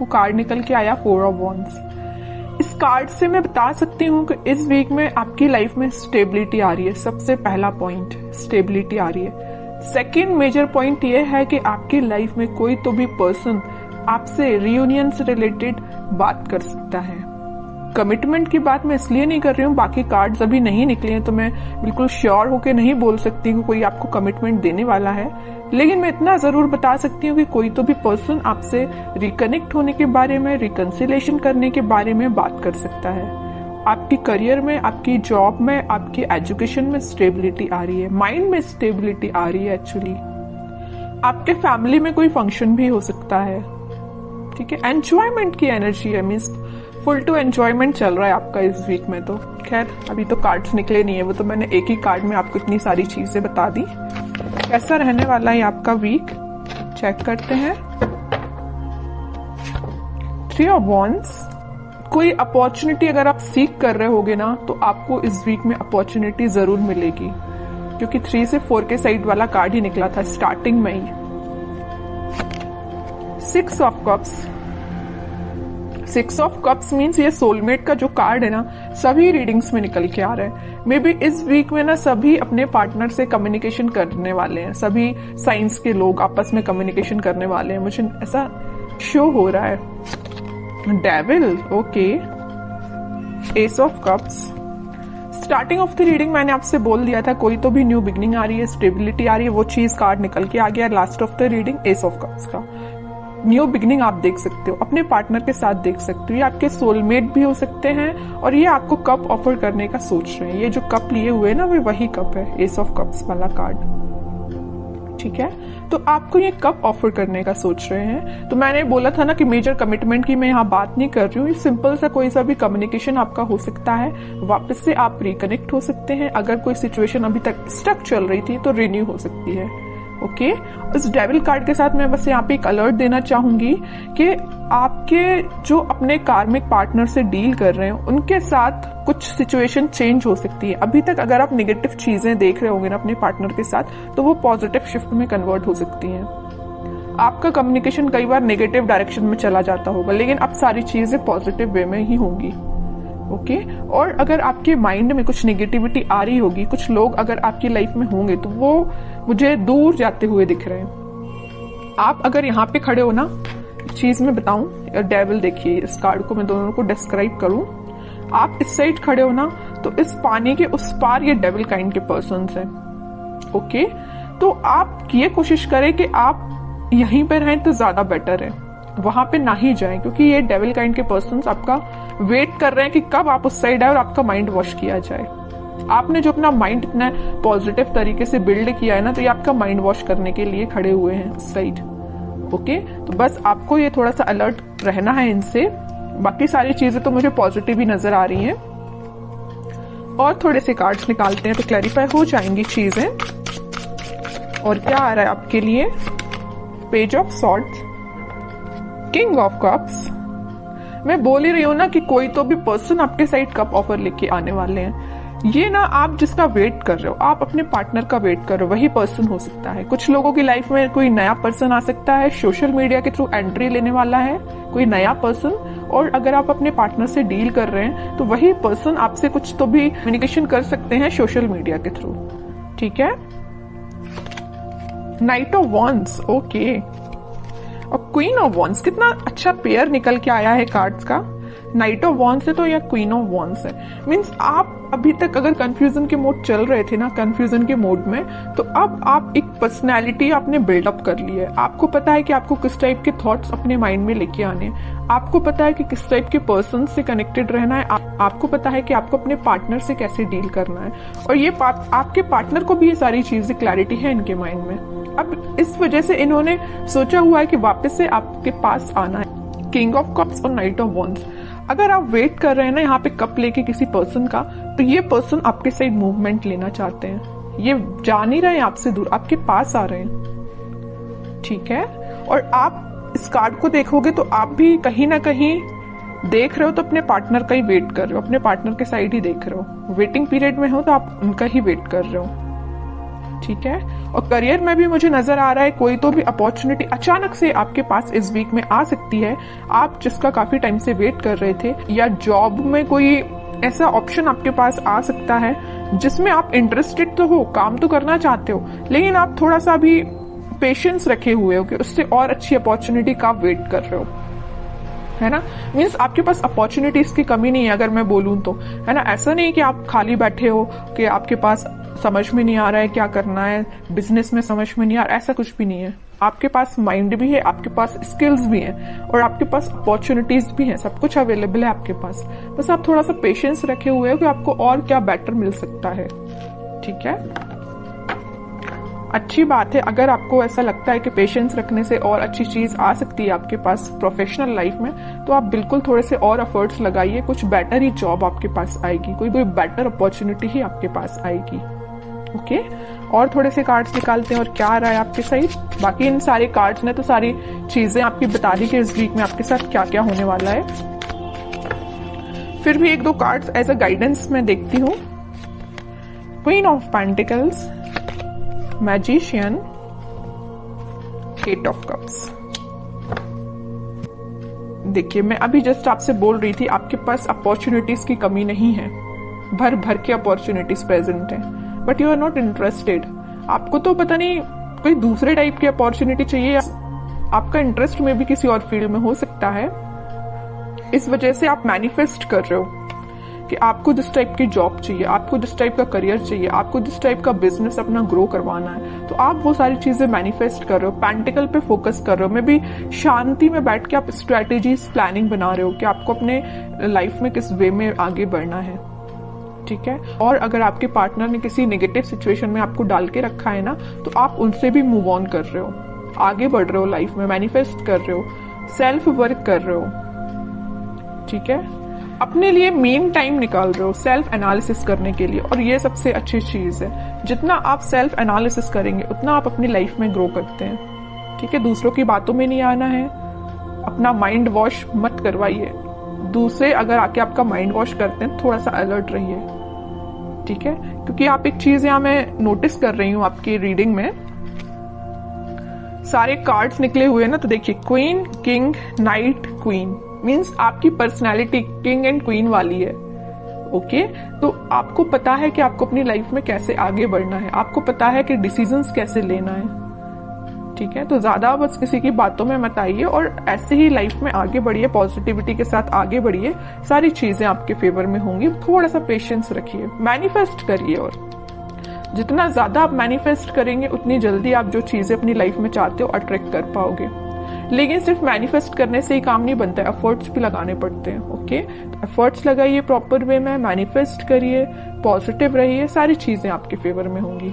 आपको कार्ड निकल के आया 4 ऑफ वॉन्ड्स। इस कार्ड से मैं बता सकती हूँ कि इस वीक में आपकी लाइफ में स्टेबिलिटी आ रही है। सबसे पहला पॉइंट स्टेबिलिटी आ रही है। सेकेंड मेजर पॉइंट ये है कि आपकी लाइफ में कोई तो भी पर्सन आपसे रियूनियन से रिलेटेड बात कर सकता है। कमिटमेंट की बात मैं इसलिए नहीं कर रही हूँ, बाकी कार्ड्स अभी नहीं निकले हैं तो मैं बिल्कुल श्योर होके नहीं बोल सकती हूँ कोई आपको कमिटमेंट देने वाला है, लेकिन मैं इतना जरूर बता सकती हूँ कि कोई तो भी पर्सन आपसे रिकनेक्ट होने के बारे में, रिकंसिलेशन करने के बारे में बात कर सकता है। आपकी करियर में, आपकी जॉब में, आपकी एजुकेशन में स्टेबिलिटी आ रही है, माइंड में स्टेबिलिटी आ रही है। एक्चुअली आपके फैमिली में कोई फंक्शन भी हो सकता है, ठीक है। एंजॉयमेंट की एनर्जी है, मीन्स फुल टू एंजॉयमेंट चल रहा है आपका इस वीक में। तो खैर अभी तो कार्ड्स निकले नहीं है, वो तो मैंने एक ही कार्ड में आपको इतनी सारी चीजें बता दी। कैसा रहने वाला है आपका वीक, चेक करते हैं। 3 ऑफ वॉन्ड्स। कोई अपॉर्चुनिटी अगर आप सीख कर रहे होगे ना तो आपको इस वीक में अपॉर्चुनिटी जरूर मिलेगी, क्योंकि 3 से 4 के साइड वाला कार्ड ही निकला था स्टार्टिंग में ही। 6 of cups. 6 of cups means ये सोलमेट का जो कार्ड है ना, सभी रीडिंग्स में निकल के आ रहा है। मे बी इस वीक में ना सभी अपने पार्टनर से कम्युनिकेशन करने वाले हैं, सभी साइंस के लोग आपस में कम्युनिकेशन करने वाले हैं, मुझे ऐसा शो हो रहा है। Devil, okay. S of cups. Starting of the reading मैंने आपसे बोल दिया था कोई तो भी न्यू बिगनिंग आ रही है, स्टेबिलिटी आ रही है, वो चीज कार्ड निकल के आ गया। Last of the reading S of cups का न्यू बिगनिंग आप देख सकते हो, अपने पार्टनर के साथ देख सकते हो। ये आपके सोलमेट भी हो सकते हैं और ये आपको कप ऑफर करने का सोच रहे हैं। ये जो कप लिए हुए हैं ना, वो वही कप है, एस ऑफ कप्स वाला कार्ड, ठीक है। तो आपको ये कप ऑफर करने का सोच रहे हैं। तो मैंने बोला था ना कि मेजर कमिटमेंट की मैं यहाँ बात नहीं कर रही हूँ, सिंपल सा कोई सा भी कम्युनिकेशन आपका हो सकता है, वापस से आप रिकनेक्ट हो सकते हैं। अगर कोई सिचुएशन अभी तक स्टक चल रही थी तो रिन्यू हो सकती है, ओके। इस डेविल कार्ड के साथ मैं बस यहाँ पे एक अलर्ट देना चाहूंगी कि आपके जो अपने कार्मिक पार्टनर से डील कर रहे हैं उनके साथ कुछ सिचुएशन चेंज हो सकती है। अभी तक अगर आप नेगेटिव चीजें देख रहे होंगे ना अपने पार्टनर के साथ, तो वो पॉजिटिव शिफ्ट में कन्वर्ट हो सकती हैं। आपका कम्युनिकेशन कई बार नेगेटिव डायरेक्शन में चला जाता होगा, लेकिन अब सारी चीजें पॉजिटिव वे में ही होंगी, ओके। और अगर आपके माइंड में कुछ नेगेटिविटी आ रही होगी, कुछ लोग अगर आपकी लाइफ में होंगे तो वो मुझे दूर जाते हुए दिख रहे हैं। आप अगर यहाँ पे खड़े हो ना, चीज में बताऊं, डेविल देखिए, इस कार्ड को मैं दोनों को डिस्क्राइब करूं। आप इस साइड खड़े हो ना, तो इस पानी के उस पार ये डेविल काइंड के पर्सन्स हैं, ओके। तो आप ये कोशिश करें कि आप यहीं पे रहें तो ज्यादा बेटर है, वहां पे ना ही जाएं, क्योंकि ये डेविल काइंड के पर्सन्स आपका वेट कर रहे हैं कि कब आप उस साइड आए और आपका माइंड वॉश किया जाए। आपने जो अपना माइंड इतना पॉजिटिव तरीके से बिल्ड किया है ना, तो ये आपका माइंड वॉश करने के लिए खड़े हुए हैं उस साइड, ओके। तो बस आपको ये थोड़ा सा अलर्ट रहना है इनसे। बाकी सारी चीजें तो मुझे पॉजिटिव ही नजर आ रही हैं। और थोड़े से कार्ड्स निकालते हैं तो क्लैरिफाई हो जाएंगी चीजें। और क्या आ रहा है आपके लिए, page of swords, king of cups. मैं बोल ही रही हूं ना कि कोई तो भी पर्सन आपके साइड कप ऑफर लेके आने वाले हैं। ये ना आप जिसका वेट कर रहे हो, आप अपने पार्टनर का वेट कर रहे हो, वही पर्सन हो सकता है। कुछ लोगों की लाइफ में कोई नया पर्सन आ सकता है, सोशल मीडिया के थ्रू एंट्री लेने वाला है कोई नया पर्सन। और अगर आप अपने पार्टनर से डील कर रहे हैं तो वही पर्सन आपसे कुछ तो भी कम्युनिकेशन कर सकते हैं सोशल मीडिया के थ्रू, ठीक है। Night of wands, okay. और क्वीन ऑफ वॉन्ड्स, कितना अच्छा पेयर निकल के आया है कार्ड्स का। नाइट ऑफ वॉन्ड्स है तो या क्वीन ऑफ वॉन्ड्स है, मीन्स आप अभी तक अगर कंफ्यूजन के मोड चल रहे थे ना, कंफ्यूजन के मोड में, तो अब आप एक पर्सनैलिटी आपने बिल्डअप कर ली है। आपको पता है कि आपको किस टाइप के थॉट्स अपने माइंड में लेके आने, आपको पता है कि किस टाइप के पर्सन से कनेक्टेड रहना है, आपको पता है कि आपको अपने पार्टनर से कैसे डील करना है। और ये आपके पार्टनर को भी ये सारी चीजें क्लैरिटी है इनके माइंड में। अब इस वजह से इन्होंने सोचा हुआ है कि वापस से आपके पास आना है। किंग ऑफ कप्स और नाइट ऑफ वॉन्ड्स। अगर आप वेट कर रहे हैं ना यहाँ पे कप लेके किसी पर्सन का, तो ये पर्सन आपके साइड मूवमेंट लेना चाहते हैं। ये जा नहीं रहे हैं आपसे दूर, आपके पास आ रहे हैं, ठीक है। और आप इस कार्ड को देखोगे तो आप भी कहीं ना कहीं देख रहे हो तो अपने पार्टनर का ही वेट कर रहे हो, अपने पार्टनर के साइड ही देख रहे हो। वेटिंग पीरियड में हो तो आप उनका ही वेट कर रहे हो, ठीक है। और करियर में भी मुझे नजर आ रहा है कोई तो भी अपॉर्चुनिटी अचानक से आपके पास इस वीक में आ सकती है, आप जिसका काफी टाइम से वेट कर रहे थे, या जॉब में कोई ऐसा ऑप्शन आपके पास आ सकता है जिसमें आप इंटरेस्टेड तो हो, काम तो करना चाहते हो, लेकिन आप थोड़ा सा भी पेशेंस रखे हुए हो कि उससे और अच्छी अपॉर्चुनिटी का वेट कर रहे हो, है ना। मीन्स आपके पास अपॉर्चुनिटीज की कमी नहीं है अगर मैं बोलूं तो, है ना। ऐसा नहीं कि आप खाली बैठे हो कि आपके पास समझ में नहीं आ रहा है क्या करना है, बिजनेस में समझ में नहीं आ रहा, ऐसा कुछ भी नहीं है। आपके पास माइंड भी है, आपके पास स्किल्स भी हैं और आपके पास अपॉर्चुनिटीज भी हैं, सब कुछ अवेलेबल है आपके पास। बस आप थोड़ा सा पेशेंस रखे हुए हो कि आपको और क्या बेटर मिल सकता है, ठीक है। अच्छी बात है अगर आपको ऐसा लगता है कि पेशेंस रखने से और अच्छी चीज आ सकती है आपके पास प्रोफेशनल लाइफ में, तो आप बिल्कुल थोड़े से और एफर्ट्स लगाइए, कुछ बेटर ही जॉब आपके पास आएगी, कोई बेटर अपॉर्चुनिटी ही आपके पास आएगी। ओके, और थोड़े से कार्ड्स निकालते हैं और क्या आ रहा है आपके साइड। बाकी इन सारे कार्ड्स ने तो सारी चीजें आपकी बता दी कि इस वीक में आपके साथ क्या क्या होने वाला है। फिर भी एक दो कार्ड्स एज अ गाइडेंस मैं देखती हूँ। Queen of pentacles, magician, eight of cups. देखिए मैं अभी जस्ट आपसे बोल रही थी आपके पास अपॉर्चुनिटीज की कमी नहीं है, भर भर के अपॉर्चुनिटीज प्रेजेंट है, but you are not interested. आपको तो पता नहीं कोई दूसरे टाइप की अपॉर्चुनिटी चाहिए, आपका इंटरेस्ट में भी किसी और फील्ड में हो सकता है, इस वजह से आप मैनिफेस्ट कर रहे हो कि आपको जिस टाइप की जॉब चाहिए, आपको जिस टाइप का करियर चाहिए, आपको जिस टाइप का बिजनेस अपना ग्रो करवाना है, तो आप वो सारी चीजें मैनिफेस्ट कर रहे हो, पेंटिकल पे फोकस कर रहे हो। में भी शांति में बैठ के आप स्ट्रेटेजीज प्लानिंग बना रहे हो कि आपको अपने लाइफ में किस वे में आगे बढ़ना है, ठीक है। और अगर आपके पार्टनर ने किसी नेगेटिव सिचुएशन में आपको डाल के रखा है ना, तो आप उनसे भी मूव ऑन कर रहे हो, आगे बढ़ रहे हो लाइफ में, मैनिफेस्ट कर रहे हो, सेल्फ वर्क कर रहे हो, ठीक है। अपने लिए मेन टाइम निकाल रहे हो सेल्फ एनालिसिस करने के लिए, और ये सबसे अच्छी चीज है। जितना आप सेल्फ एनालिसिस करेंगे उतना आप अपनी लाइफ में ग्रो करते हैं, ठीक है। दूसरों की बातों में नहीं आना है, अपना माइंड वॉश मत करवाइए। दूसरे अगर आके आपका माइंड वॉश करते हैं थोड़ा सा अलर्ट रहिए, ठीक है। क्योंकि आप एक चीज यहां मैं नोटिस कर रही हूं आपकी रीडिंग में, सारे कार्ड्स निकले हुए ना, तो देखिए queen, king, night, queen, means आपकी पर्सनैलिटी किंग एंड क्वीन वाली है। ओके, तो आपको पता है कि आपको अपनी लाइफ में कैसे आगे बढ़ना है, आपको पता है कि डिसीजंस कैसे लेना है, ठीक है। तो ज्यादा बस किसी की बातों में मत आइए और ऐसे ही लाइफ में आगे बढ़िए, पॉजिटिविटी के साथ आगे बढ़िए, सारी चीजें आपके फेवर में होंगी। थोड़ा सा पेशेंस रखिए, मैनिफेस्ट करिए, और जितना ज्यादा आप मैनिफेस्ट करेंगे उतनी जल्दी आप जो चीजें अपनी लाइफ में चाहते हो अट्रैक्ट कर पाओगे। लेकिन सिर्फ मैनिफेस्ट करने से ही काम नहीं बनता है, एफर्ट्स भी लगाने पड़ते हैं। ओके, एफर्ट्स लगाइए प्रॉपर वे में, मैनिफेस्ट करिए, पॉजिटिव रहिए, सारी चीजें आपके फेवर में होंगी।